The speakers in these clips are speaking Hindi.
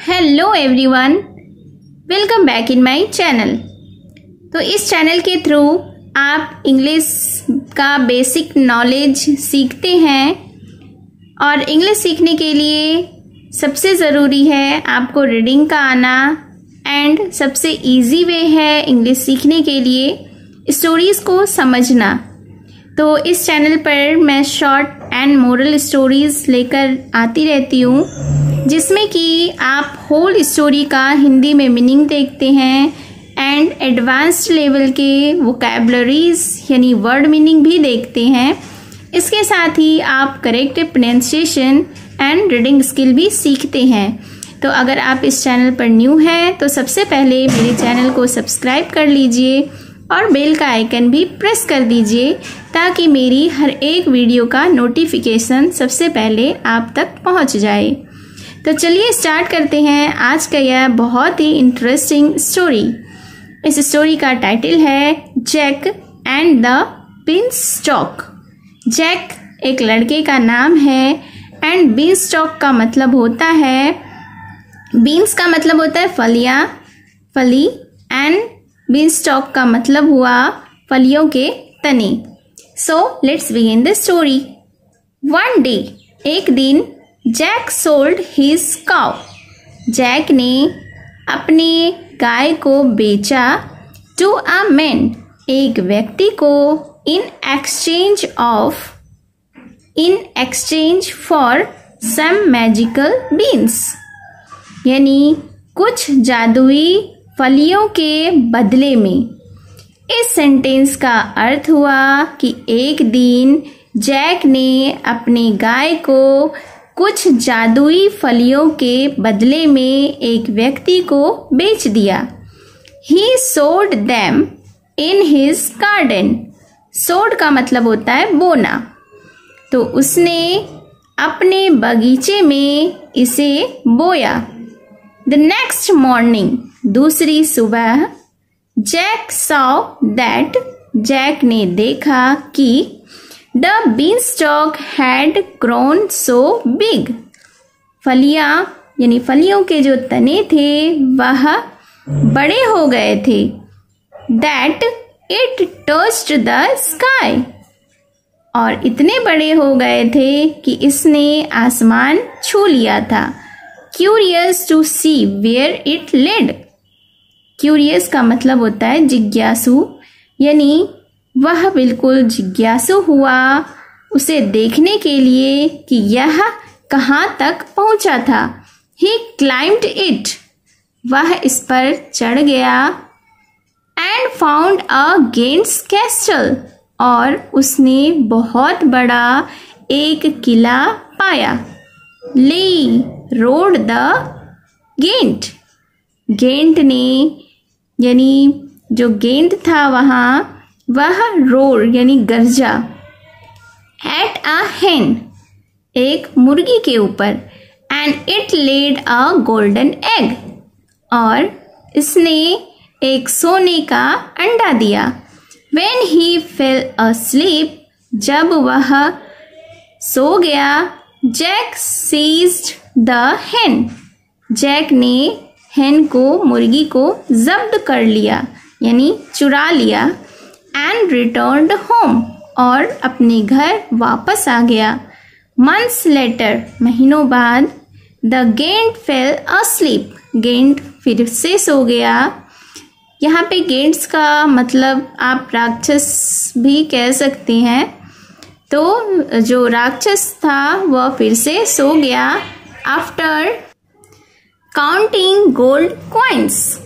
Hello everyone, welcome back in my channel. तो इस चैनल के थ्रू आप इंग्लिश का बेसिक नॉलेज सीखते हैं और इंग्लिश सीखने के लिए सबसे ज़रूरी है आपको रीडिंग का आना एंड सबसे इजी वे है इंग्लिश सीखने के लिए स्टोरीज़ को समझना। तो इस चैनल पर मैं शॉर्ट एंड मोरल स्टोरीज़ लेकर आती रहती हूँ, जिसमें कि आप होल स्टोरी का हिंदी में मीनिंग देखते हैं एंड एडवांस्ड लेवल के वोकैबुलरीज यानी वर्ड मीनिंग भी देखते हैं। इसके साथ ही आप correct pronunciation and reading skill भी सीखते हैं। तो अगर आप इस चैनल पर न्यू हैं तो सबसे पहले मेरे चैनल को सब्सक्राइब कर लीजिए और बेल का आइकन भी प्रेस कर दीजिए ताकि मेरी हर एक वीडियो का नोटिफिकेशन सबसे पहले आप तक पहुंच जाए। तो चलिए स्टार्ट करते हैं आज का यह बहुत ही इंटरेस्टिंग स्टोरी। इस स्टोरी का टाइटल है जैक एंड द बीन्सटॉक। जैक एक लड़के का नाम है एंड बीन्सटॉक का मतलब होता है, बीन्स का मतलब होता है फलियाँ, फली, एंड बीन्सटॉक का मतलब हुआ फलियों के तने। So let's begin the story. One day, एक दिन, Jack sold his cow. Jack ने अपने गाय को बेचा टू अ मैन, एक व्यक्ति को, in exchange for some magical beans, यानी कुछ जादुई फलियों के बदले में। इस सेंटेंस का अर्थ हुआ कि एक दिन जैक ने अपनी गाय को कुछ जादुई फलियों के बदले में एक व्यक्ति को बेच दिया। He sowed them in his garden. Sowed का मतलब होता है बोना। तो उसने अपने बगीचे में इसे बोया। The next morning, दूसरी सुबह, जैक saw that, जैक ने देखा कि The beanstalk had grown so big. फलियाँ यानी फलियों के जो तने थे वह बड़े हो गए थे। That it touched the sky. और इतने बड़े हो गए थे कि इसने आसमान छू लिया था। Curious to see where it led. Curious का मतलब होता है जिज्ञासु, यानी वह बिल्कुल जिज्ञासु हुआ उसे देखने के लिए कि यह कहाँ तक पहुँचा था। He climbed it. वह इस पर चढ़ गया and found a giant's castle. और उसने बहुत बड़ा एक किला पाया। Lee rode the giant. Giant ने यानी जो गेंद था वहाँ वह रोर यानी गरजा। एट अ hen, एक मुर्गी के ऊपर, and it laid a golden egg, और इसने एक सोने का अंडा दिया। When he fell asleep, जब वह सो गया, Jack seized the hen. Jack ने hen को, मुर्गी को जब्त कर लिया यानी चुरा लिया। एंड रिटर्न्ड होम, और अपने घर वापस आ गया। मंथ्स लेटर, महीनों बाद, the giant fell asleep, giant फिर से सो गया। यहाँ पे गेंट्स का मतलब आप राक्षस भी कह सकते हैं। तो जो राक्षस था वह फिर से सो गया। After counting gold coins,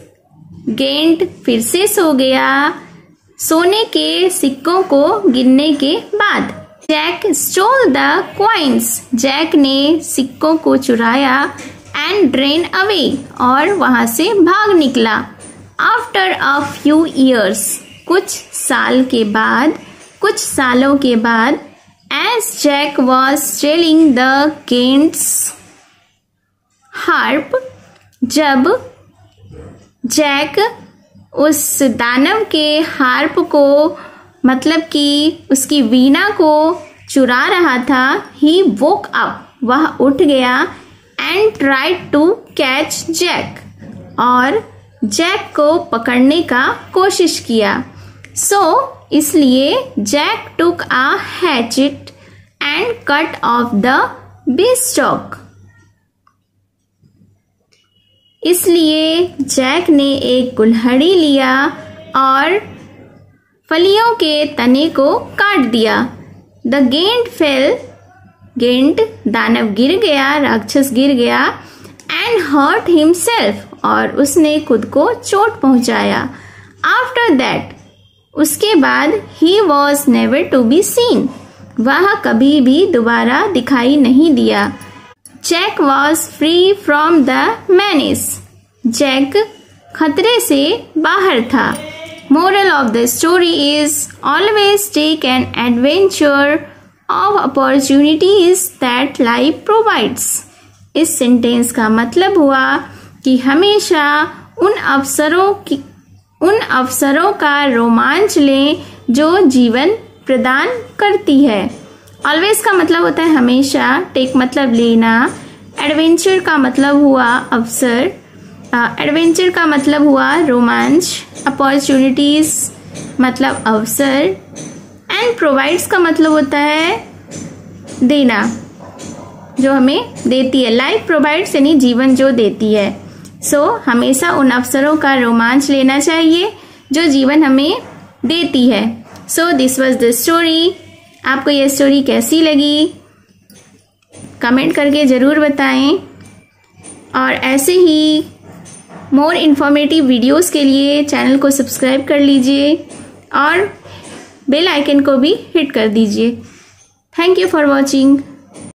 giant फिर से सो गया सोने के सिक्कों को गिनने के बाद। Jack stole the coins, Jack ने सिक्कों को चुराया। एंड ड्रेन अवे, और वहां से भाग निकला। आफ्टर अ फ्यू ईयर्स, कुछ सालों के बाद, as Jack was stealing the giant's harp, जब जैक उस दानव के हार्प को मतलब कि उसकी वीणा को चुरा रहा था। ही वोक अप, वह उठ गया। And tried to catch Jack, और जैक को पकड़ने का कोशिश किया। सो इसलिए Jack took a hatchet and cut off the beanstalk. इसलिए जैक ने एक कुल्हाड़ी लिया और फलियों के तने को काट दिया। द गेंट फेल, गेंट दानव गिर गया, राक्षस गिर गया। एंड हर्ट हिमसेल्फ, और उसने खुद को चोट पहुंचाया। आफ्टर दैट, उसके बाद he was never to be seen, वह कभी भी दोबारा दिखाई नहीं दिया। Jack was free from the menace, Jack खतरे से बाहर था। Moral of the story is always take an adventure of opportunities that life provides. इस सेंटेंस का मतलब हुआ कि हमेशा उन अवसरों का रोमांच लें जो जीवन प्रदान करती है। ऑलवेज का मतलब होता है हमेशा, टेक मतलब लेना, एडवेंचर का मतलब हुआ अवसर, एडवेंचर का मतलब हुआ रोमांच, अपॉर्चुनिटीज मतलब अवसर, एंड प्रोवाइड्स का मतलब होता है देना, जो हमें देती है। लाइफ प्रोवाइड्स यानी जीवन जो देती है। सो हमेशा उन अवसरों का रोमांच लेना चाहिए जो जीवन हमें देती है। So this was the story. आपको यह स्टोरी कैसी लगी कमेंट करके ज़रूर बताएं, और ऐसे ही मोर इन्फॉर्मेटिव वीडियोस के लिए चैनल को सब्सक्राइब कर लीजिए और बेल आइकन को भी हिट कर दीजिए। Thank you for watching.